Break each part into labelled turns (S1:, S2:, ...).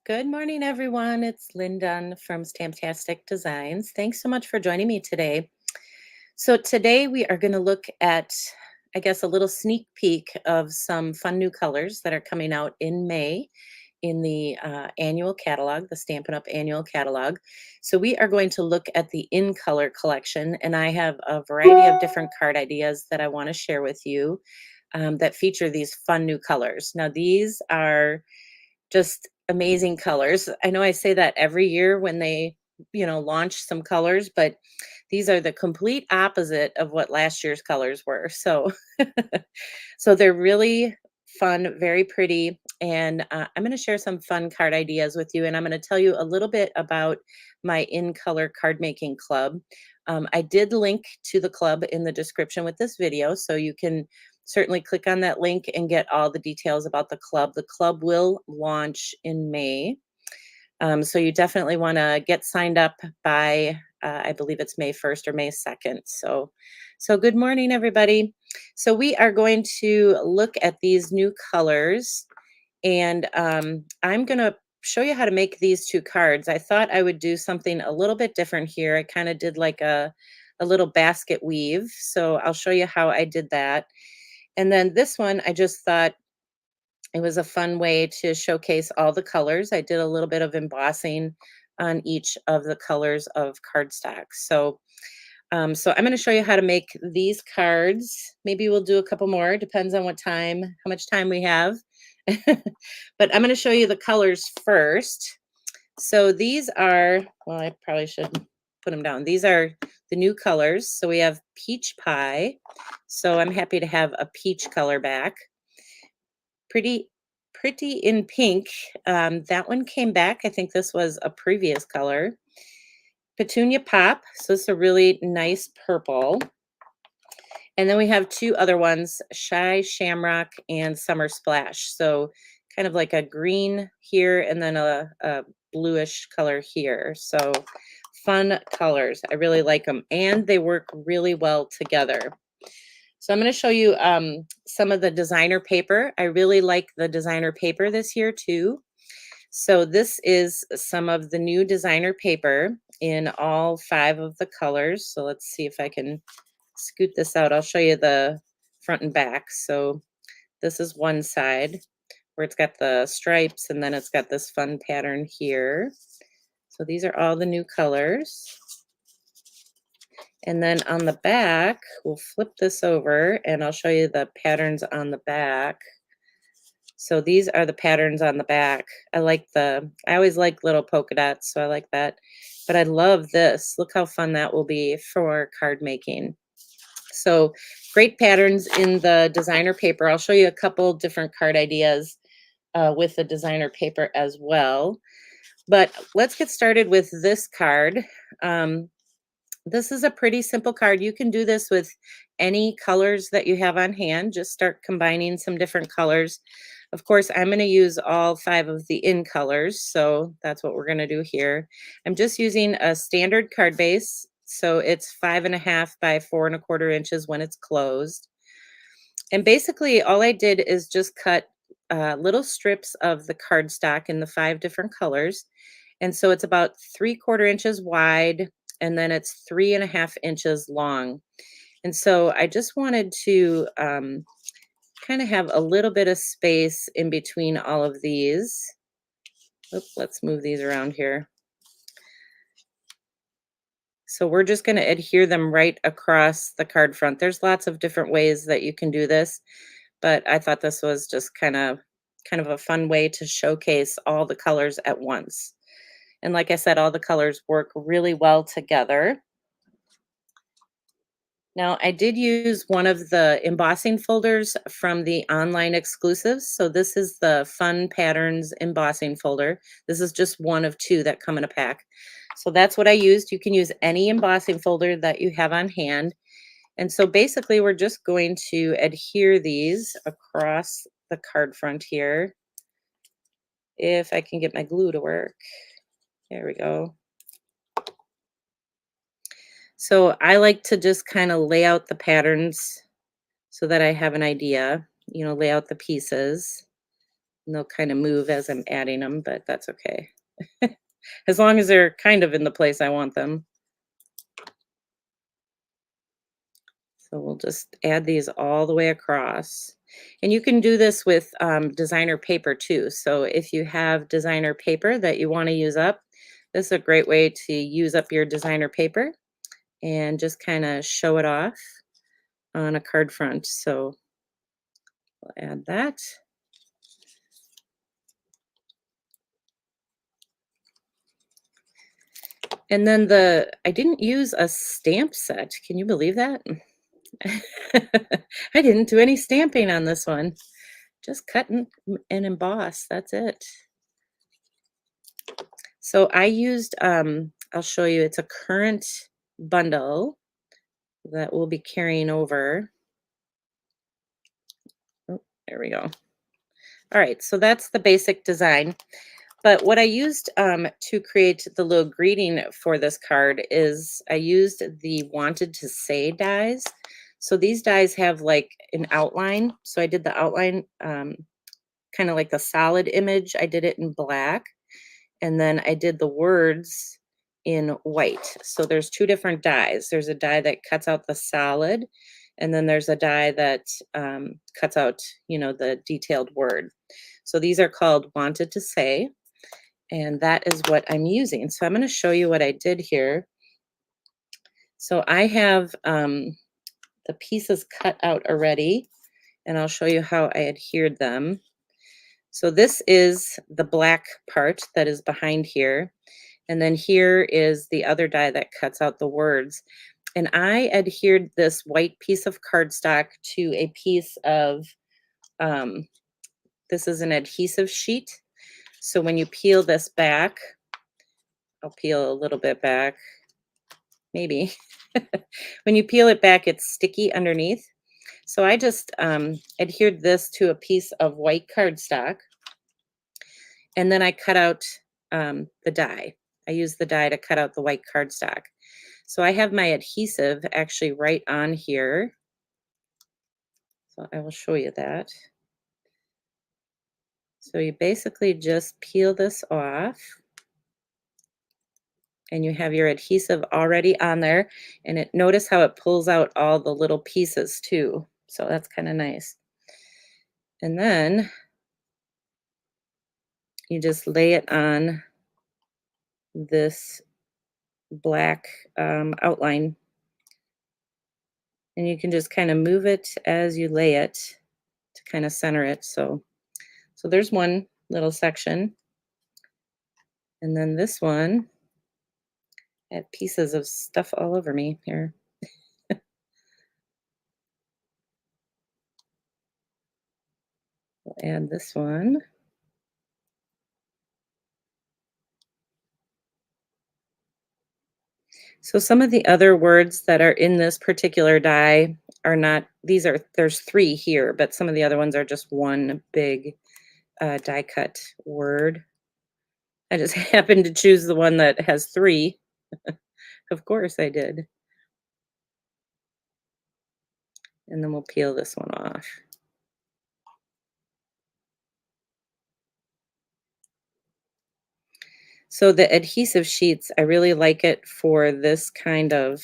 S1: Good morning, everyone. It's Lyndon from Stamptastic Designs. Thanks so much for joining me today. So, today we are going to look at, I guess, a little sneak peek of some fun new colors that are coming out in May in the annual catalog, the Stampin' Up! Annual catalog. So, we are going to look at the in color collection, and I have a variety of different card ideas that I want to share with you that feature these fun new colors. Now, these are just amazing colors. I know I say that every year when they, launch some colors, but these are the complete opposite of what last year's colors were. So so they're really fun, very pretty, and I'm going to share some fun card ideas with you, and I'm going to tell you a little bit about my in color card making club. I did link to the club in the description with this video, so you can certainly click on that link and get all the details about the club. The club will launch in May. So you definitely want to get signed up by, I believe it's May 1st or May 2nd. So good morning, everybody. So we are going to look at these new colors, and I'm going to show you how to make these two cards. I thought I would do something a little bit different here. I kind of did like a little basket weave. So I'll show you how I did that. And then this one, I just thought it was a fun way to showcase all the colors. I did a little bit of embossing on each of the colors of cardstock. So I'm going to show you how to make these cards. Maybe we'll do a couple more. Depends on how much time we have. But I'm going to show you the colors first. So these are, well, I probably should put them down. These are the new colors. So we have peach pie. So I'm happy to have a peach color back. Pretty, pretty in pink. That one came back. I think this was a previous color. Petunia pop. So it's a really nice purple. And then we have two other ones, Shy Shamrock and Summer Splash. So kind of like a green here and then a bluish color here. So fun colors. I really like them. And they work really well together. So I'm going to show you some of the designer paper. I really like the designer paper this year too. So this is some of the new designer paper in all 5 of the colors. So let's see if I can scoot this out. I'll show you the front and back. So this is one side where it's got the stripes, and then it's got this fun pattern here. So these are all the new colors. And then on the back, we'll flip this over and I'll show you the patterns on the back. So these are the patterns on the back. I always like little polka dots, so I like that. But I love this. Look how fun that will be for card making. So great patterns in the designer paper. I'll show you a couple different card ideas with the designer paper as well. But let's get started with this card. This is a pretty simple card. You can do this with any colors that you have on hand. Just start combining some different colors. Of course, I'm going to use all 5 of the in colors, so that's what we're going to do here. I'm just using a standard card base, so it's 5.5 by 4.25 inches when it's closed. And basically, all I did is just cut little strips of the cardstock in the 5 different colors. And so it's about 3/4 inches wide, and then it's 3.5 inches long. And so I just wanted to kind of have a little bit of space in between all of these. Oops, let's move these around here. So we're just going to adhere them right across the card front. There's lots of different ways that you can do this, but I thought this was just kind of a fun way to showcase all the colors at once. And like I said, all the colors work really well together. Now, I did use one of the embossing folders from the online exclusives. So this is the Fun Patterns embossing folder. This is just one of 2 that come in a pack. So that's what I used. You can use any embossing folder that you have on hand. And so basically, we're just going to adhere these across the card front here. If I can get my glue to work. There we go. So I like to just kind of lay out the patterns so that I have an idea, lay out the pieces And they'll kind of move as I'm adding them, but that's okay. As long as they're kind of in the place I want them. So we'll just add these all the way across. And you can do this with designer paper too. So if you have designer paper that you want to use up, this is a great way to use up your designer paper and just kind of show it off on a card front. So we'll add that. And then I didn't use a stamp set. Can you believe that? I didn't do any stamping on this one. Just cut and emboss. That's it. So I used, I'll show you, it's a current bundle that we'll be carrying over. Oh, there we go. All right, so that's the basic design. But what I used to create the little greeting for this card is I used the Wanted to Say dies. So these dies have like an outline. So I did the outline kind of like the solid image. I did it in black. And then I did the words in white. So there's two different dies. There's a die that cuts out the solid, and then there's a die that cuts out, the detailed word. So these are called Wanted to Say, and that is what I'm using. So I'm going to show you what I did here. So I have the pieces cut out already, and I'll show you how I adhered them. So this is the black part that is behind here. And then here is the other die that cuts out the words. And I adhered this white piece of cardstock to a piece of, this is an adhesive sheet. So when you peel this back, I'll peel a little bit back, maybe. When you peel it back, it's sticky underneath. So I just adhered this to a piece of white cardstock. And then I cut out the die. I used the die to cut out the white cardstock. So I have my adhesive actually right on here. So I will show you that. So you basically just peel this off and you have your adhesive already on there. And notice how it pulls out all the little pieces too. So that's kind of nice. And then you just lay it on this black outline. And you can just kind of move it as you lay it to kind of center it. So there's one little section. And then this one, I have pieces of stuff all over me here. We'll add this one. So some of the other words that are in this particular die are not, there's three here, but some of the other ones are just one big die cut word. I just happened to choose the one that has three. Of course I did. And then we'll peel this one off. So the adhesive sheets, I really like it for this kind of,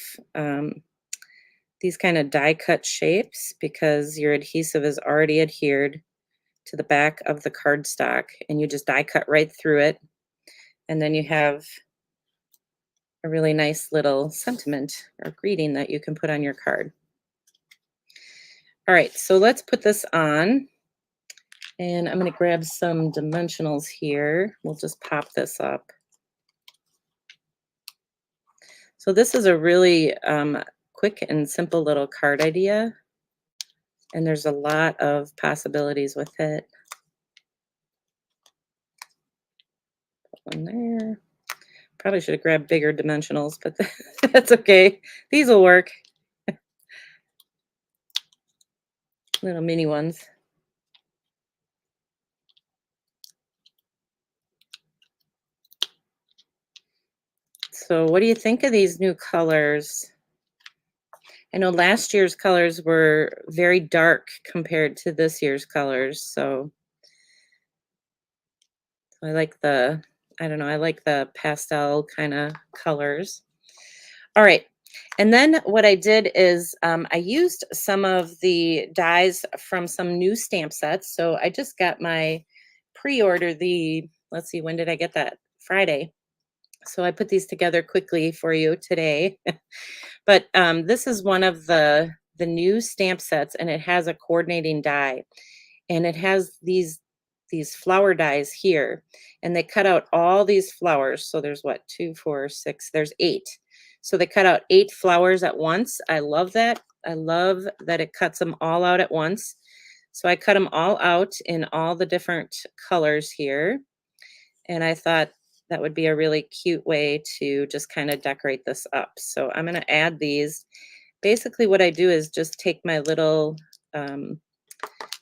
S1: these kind of die cut shapes because your adhesive is already adhered to the back of the cardstock and you just die cut right through it. And then you have a really nice little sentiment or greeting that you can put on your card. All right, so let's put this on. And I'm going to grab some dimensionals here. We'll just pop this up. So this is a really quick and simple little card idea. And there's a lot of possibilities with it. Put one there. Probably should have grabbed bigger dimensionals, but that's okay. These will work. Little mini ones. So what do you think of these new colors? I know last year's colors were very dark compared to this year's colors. So I like the, I don't know, I like the pastel kind of colors. All right. And then what I did is I used some of the dies from some new stamp sets. So I just got my pre-order the, let's see, when did I get that? Friday. So I put these together quickly for you today. But this is one of the new stamp sets, and it has a coordinating die, and it has these flower dies here, and they cut out all these flowers. So there's what, two, four, six, there's eight. So they cut out eight flowers at once. I love that. I love that it cuts them all out at once. So I cut them all out in all the different colors here. And I thought that would be a really cute way to just kind of decorate this up. So I'm going to add these. Basically, what I do is just take my little um,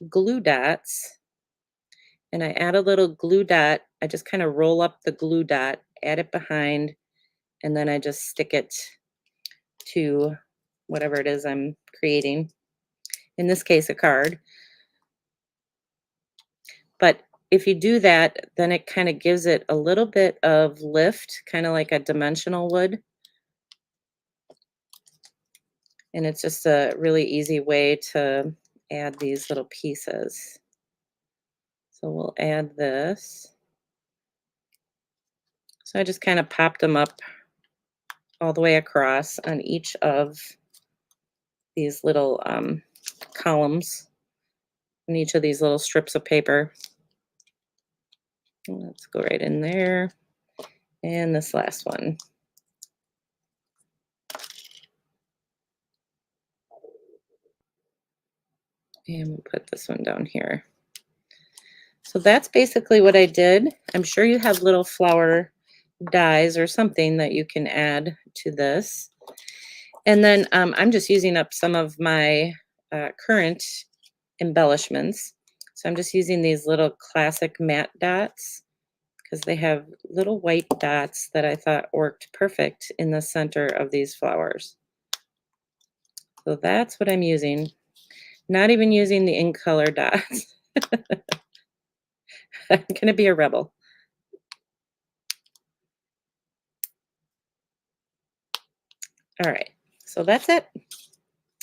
S1: glue dots, and I add a little glue dot. I just kind of roll up the glue dot, add it behind, and then I just stick it to whatever it is I'm creating. In this case, a card. But if you do that, then it kind of gives it a little bit of lift, kind of like a dimensional would. And it's just a really easy way to add these little pieces. So we'll add this. So I just kind of popped them up all the way across on each of these little columns in each of these little strips of paper. Let's go right in there. And this last one. And we'll put this one down here. So that's basically what I did. I'm sure you have little flower dies or something that you can add to this. And then I'm just using up some of my current embellishments. So I'm just using these little classic matte dots because they have little white dots that I thought worked perfect in the center of these flowers. So that's what I'm using. Not even using the in color dots. I'm going to be a rebel. All right, so that's it.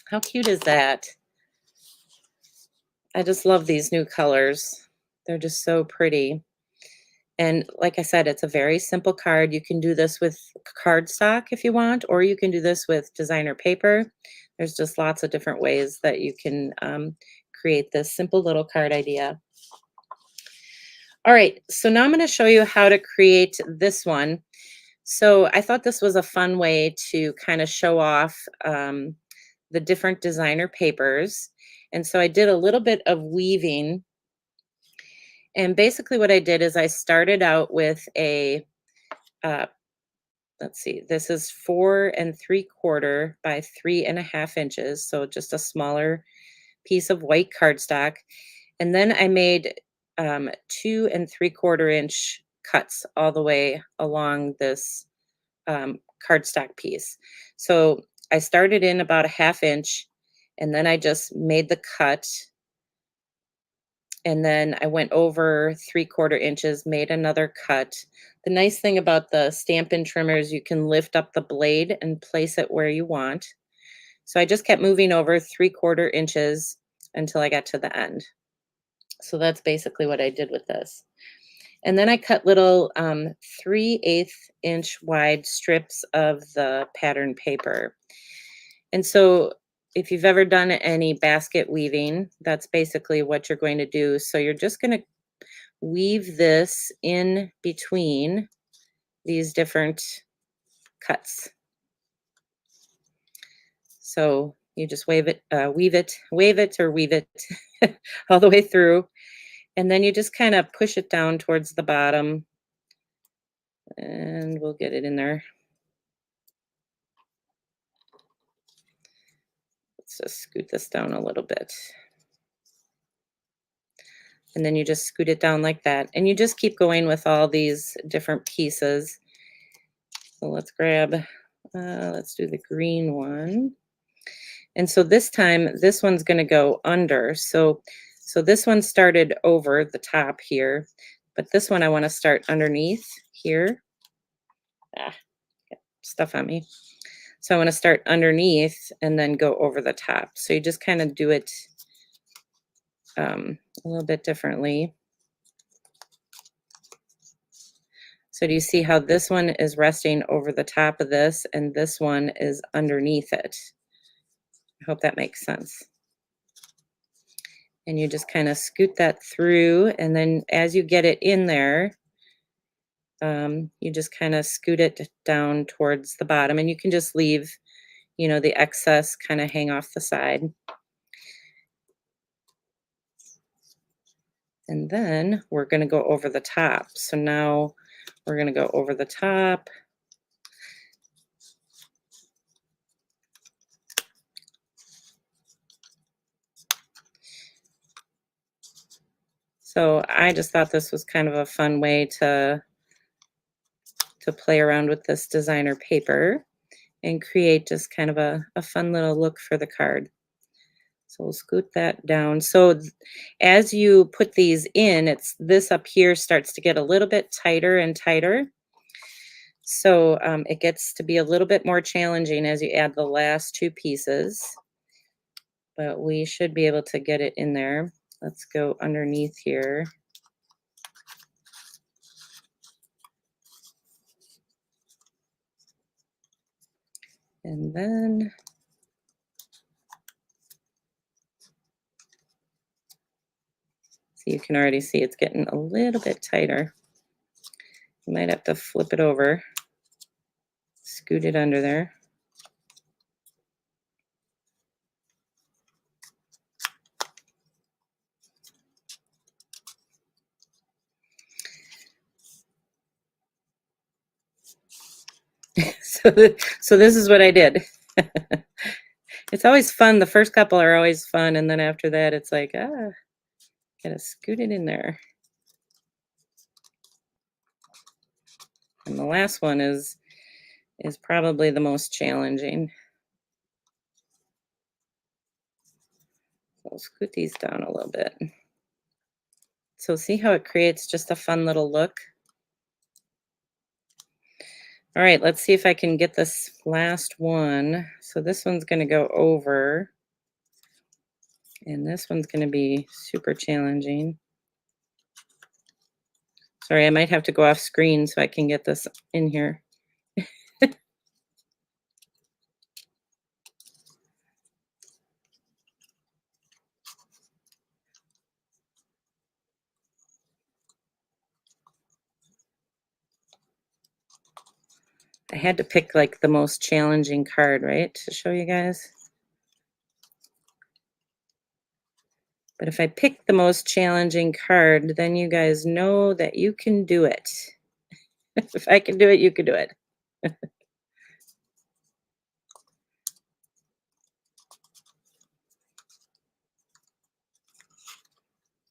S1: How cute is that? I just love these new colors. They're just so pretty. And like I said, it's a very simple card. You can do this with cardstock if you want, or you can do this with designer paper. There's just lots of different ways that you can create this simple little card idea. All right, so now I'm going to show you how to create this one. So I thought this was a fun way to kind of show off the different designer papers. And so I did a little bit of weaving. And basically what I did is I started out with a, let's see, this is 4 3/4 by 3.5 inches. So just a smaller piece of white cardstock. And then I made 2 3/4 inch cuts all the way along this cardstock piece. So I started in about a 1/2 inch, and then I just made the cut, and then I went over 3/4 inches, made another cut. The nice thing about the Stampin' Trimmer is you can lift up the blade and place it where you want. So I just kept moving over 3/4 inches until I got to the end. So that's basically what I did with this. And then I cut little 3/8 inch wide strips of the pattern paper. And so if you've ever done any basket weaving, that's basically what you're going to do. So you're just going to weave this in between these different cuts. So you just wave it, wave it or weave it all the way through. And then you just kind of push it down towards the bottom, and we'll get it in there. Let's just scoot this down a little bit. And then you just scoot it down like that. And you just keep going with all these different pieces. So let's grab, let's do the green one. And so this time, this one's going to go under. So this one started over the top here, But this one I want to start underneath here. Ah, got stuff on me. So I want to start underneath and then go over the top. So you just kind of do it a little bit differently. So do you see how this one is resting over the top of this and this one is underneath it? I hope that makes sense. And you just kind of scoot that through, and then as you get it in there, you just kind of scoot it down towards the bottom, and you can just leave, the excess kind of hang off the side. And then we're going to go over the top. So now we're going to go over the top. So I just thought this was kind of a fun way to play around with this designer paper and create just kind of a fun little look for the card. So we'll scoot that down. So as you put these in, it's this up here starts to get a little bit tighter and tighter. So it gets to be a little bit more challenging as you add the last two pieces. But we should be able to get it in there. Let's go underneath here. And then so you can already see it's getting a little bit tighter. You might have to flip it over, scoot it under there. So this is what I did. It's always fun. The first couple are always fun, and then after that, it's like, gotta scoot it in there. And the last one is probably the most challenging. So I'll scoot these down a little bit. So see how it creates just a fun little look? All right, let's see if I can get this last one. So this one's going to go over, and this one's going to be super challenging. Sorry, I might have to go off screen so I can get this in here. I had to pick like the most challenging card, right, to show you guys. But if I pick the most challenging card, then you guys know that you can do it. If I can do it, you can do it.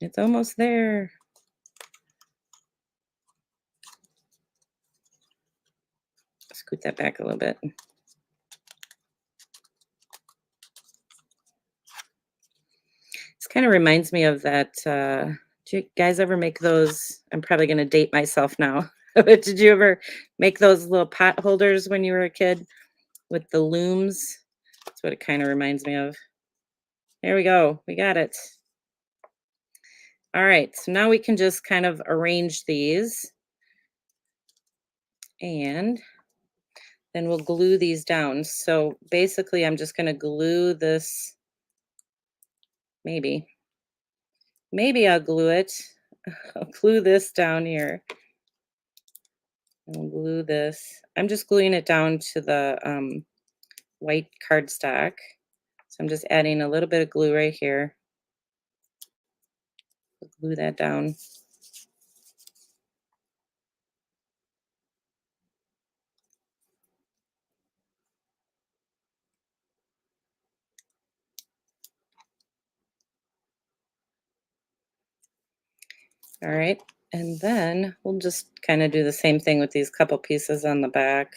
S1: It's almost there. Scoot that back a little bit. This kind of reminds me of that. Do you guys ever make those? I'm probably going to date myself now. But did you ever make those little pot holders when you were a kid with the looms? That's what it kind of reminds me of. There we go. We got it. All right. So now we can just kind of arrange these. And then we'll glue these down. So basically, I'm just going to glue this. Maybe I'll glue it. I'll glue this down here. And glue this. I'm just gluing it down to the white cardstock. So I'm just adding a little bit of glue right here. Glue that down. All right. And then we'll just kind of do the same thing with these couple pieces on the back.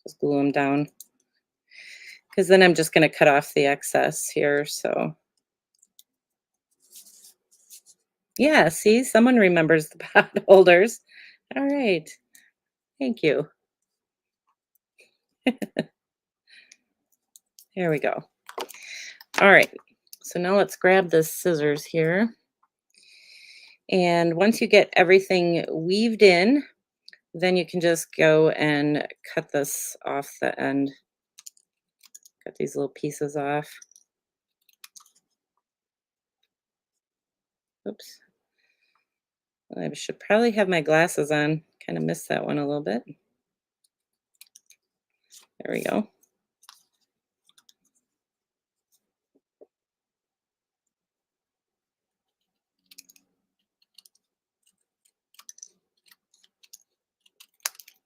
S1: Just glue them down. Because then I'm just going to cut off the excess here. So Yeah, see, someone remembers the pot holders. All right. Thank you. There we go. All right. So now let's grab the scissors here. And once you get everything weaved in, then you can just go and cut this off the end. Cut these little pieces off. Oops. I should probably have my glasses on. Kind of missed that one a little bit. There we go.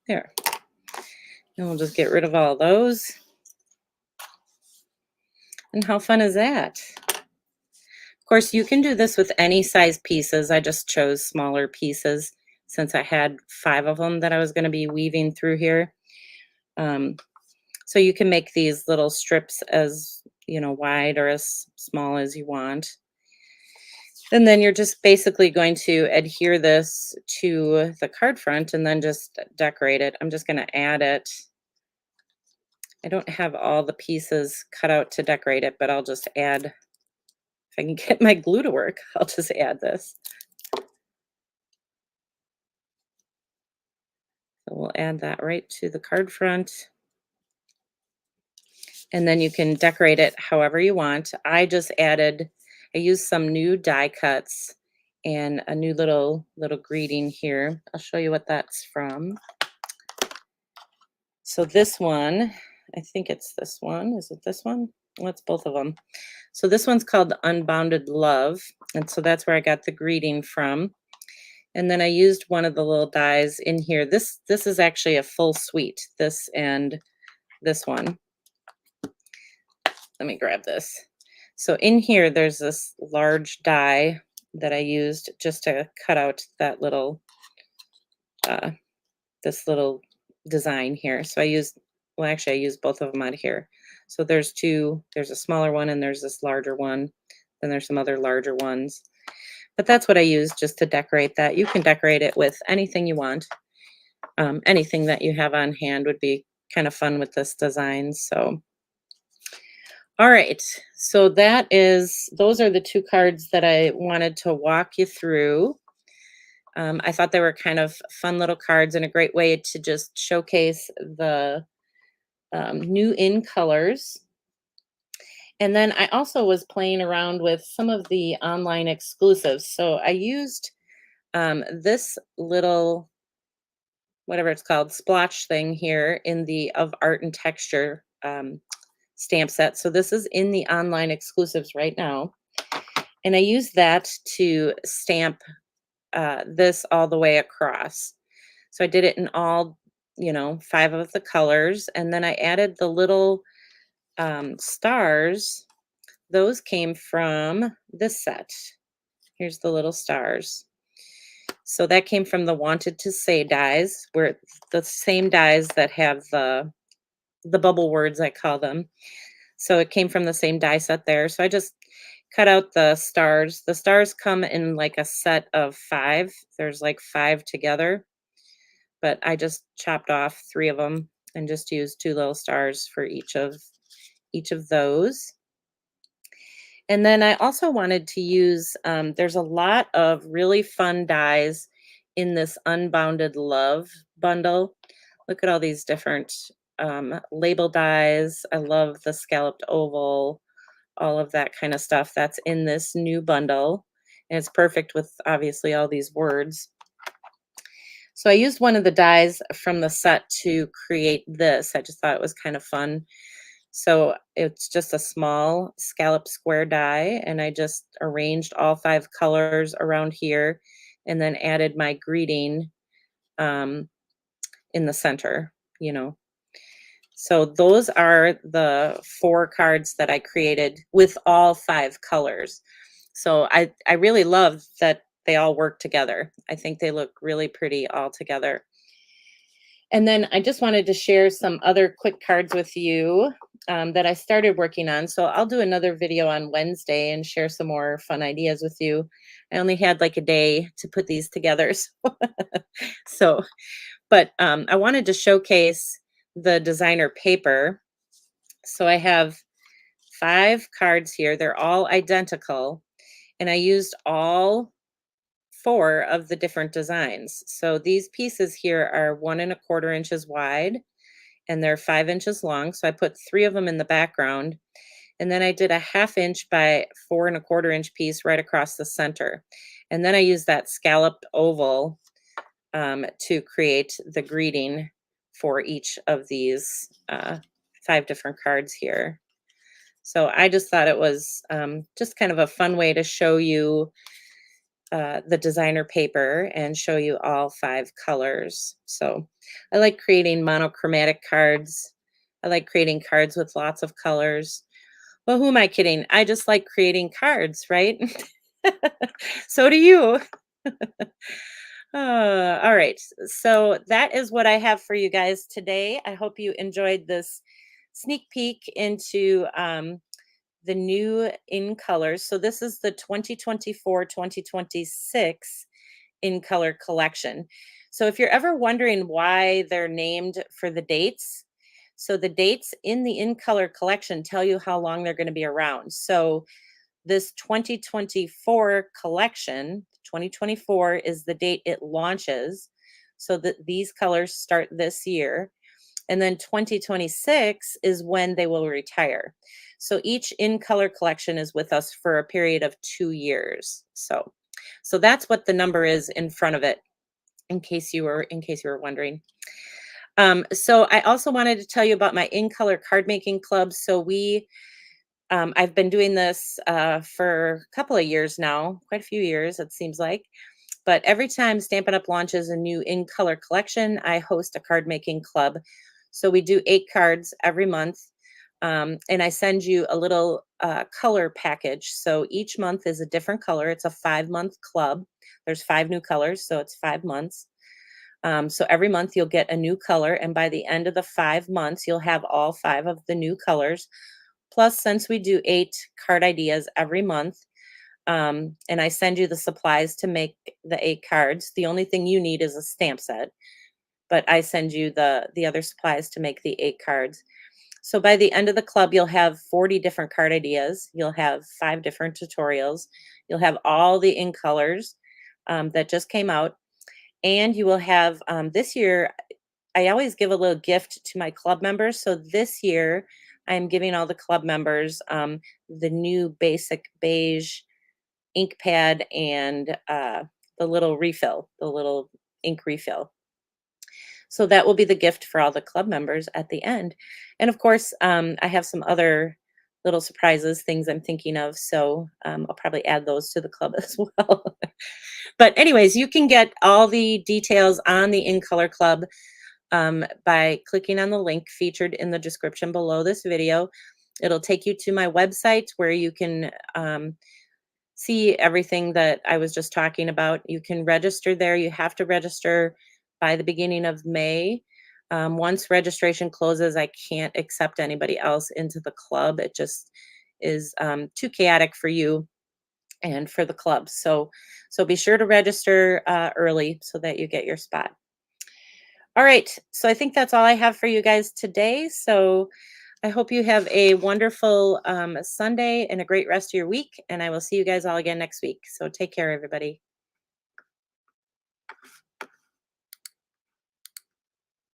S1: There. And we'll just get rid of all those. And how fun is that? Of course, you can do this with any size pieces. I just chose smaller pieces since I had 5 of them that I was going to be weaving through here. Um, so you can make these little strips as, wide or as small as you want. And then you're just basically going to adhere this to the card front and then just decorate it. I'm just going to add it. I don't have all the pieces cut out to decorate it, but I'll just add, if I can get my glue to work, I'll just add this. So we'll add that right to the card front. And then you can decorate it however you want. I used some new die cuts and a new little greeting here. I'll show you what that's from. So this one, I think it's this one. Is it this one? Well, it's both of them. So this one's called Unbounded Love. And so that's where I got the greeting from. And then I used one of the little dies in here. This is actually a full suite, this and this one. Let me grab this. So in here, there's this large die that I used just to cut out that little, this little design here. So I used both of them out of here. So there's a smaller one and there's this larger one. Then there's some other larger ones. But that's what I used just to decorate that. You can decorate it with anything you want. Anything that you have on hand would be kind of fun with this design. So, all right. So those are the 2 cards that I wanted to walk you through. I thought they were kind of fun little cards and a great way to just showcase the new in colors. And then I also was playing around with some of the online exclusives. So I used this little, whatever it's called, splotch thing here in the Of Art and Texture stamp set. So this is in the online exclusives right now. And I used that to stamp this all the way across. So I did it in all, 5 of the colors. And then I added the little stars. Those came from this set. Here's the little stars. So that came from the Wanted to Say dies, where the same dies that have the bubble words, I call them. So it came from the same die set there. So I just cut out the stars. The stars come in like a set of 5. There's like 5 together, but I just chopped off 3 of them and just used 2 little stars for each of those. And then I also wanted to use, there's a lot of really fun dies in this Unbounded Love bundle. Look at all these different label dies. I love the scalloped oval, all of that kind of stuff that's in this new bundle. And it's perfect with obviously all these words. So I used one of the dies from the set to create this. I just thought it was kind of fun. So it's just a small scallop square die, and I just arranged all 5 colors around here and then added my greeting in the center. So those are the 4 cards that I created with all 5 colors. So I really love that they all work together. I think they look really pretty all together. And then I just wanted to share some other quick cards with you that I started working on. So I'll do another video on Wednesday and share some more fun ideas with you. I only had like a day to put these together. So, but I wanted to showcase the designer paper. So I have 5 cards here. They're all identical. And I used all 4 of the different designs. So these pieces here are 1¼ inches wide and they're 5 inches long. So I put 3 of them in the background. And then I did a 1/2 inch by 4¼ inch piece right across the center. And then I used that scalloped oval to create the greeting for each of these 5 different cards here. So I just thought it was just kind of a fun way to show you the designer paper and show you all 5 colors. So I like creating monochromatic cards. I like creating cards with lots of colors. Well, who am I kidding? I just like creating cards, right? So do you. All right. So that is what I have for you guys today. I hope you enjoyed this sneak peek into the new in colors. So this is the 2024-2026 in color collection. So if you're ever wondering why they're named for the dates, so the dates in the in color collection tell you how long they're going to be around. So this 2024 collection, 2024 is the date it launches. So that these colors start this year. And then 2026 is when they will retire. So each in color collection is with us for a period of 2 years. So that's what the number is in front of it, in case you were wondering. So I also wanted to tell you about my in color card making club. So I've been doing this for a couple of years now, quite a few years, it seems like. But every time Stampin' Up! Launches a new in color collection, I host a card making club. So we do 8 cards every month. And I send you a little color package. So each month is a different color. It's a 5-month club. There's 5 new colors, so it's 5 months. So every month you'll get a new color. And by the end of the 5 months, you'll have all 5 of the new colors. Plus, since we do 8 card ideas every month, and I send you the supplies to make the 8 cards, the only thing you need is a stamp set. But I send you the other supplies to make the 8 cards. So by the end of the club, you'll have 40 different card ideas. You'll have 5 different tutorials. You'll have all the in colors that just came out. And you will have this year, I always give a little gift to my club members. So this year, I'm giving all the club members the new basic beige ink pad and the little refill, the little ink refill. So that will be the gift for all the club members at the end. And of course, I have some other little surprises, things I'm thinking of. So I'll probably add those to the club as well. But anyways, you can get all the details on the In Color Club by clicking on the link featured in the description below this video. It'll take you to my website where you can see everything that I was just talking about. You can register there. You have to register by the beginning of May. Once registration closes, I can't accept anybody else into the club. It just is too chaotic for you and for the club. So be sure to register early so that you get your spot. All right. So I think that's all I have for you guys today. So I hope you have a wonderful Sunday and a great rest of your week. And I will see you guys all again next week. So take care, everybody.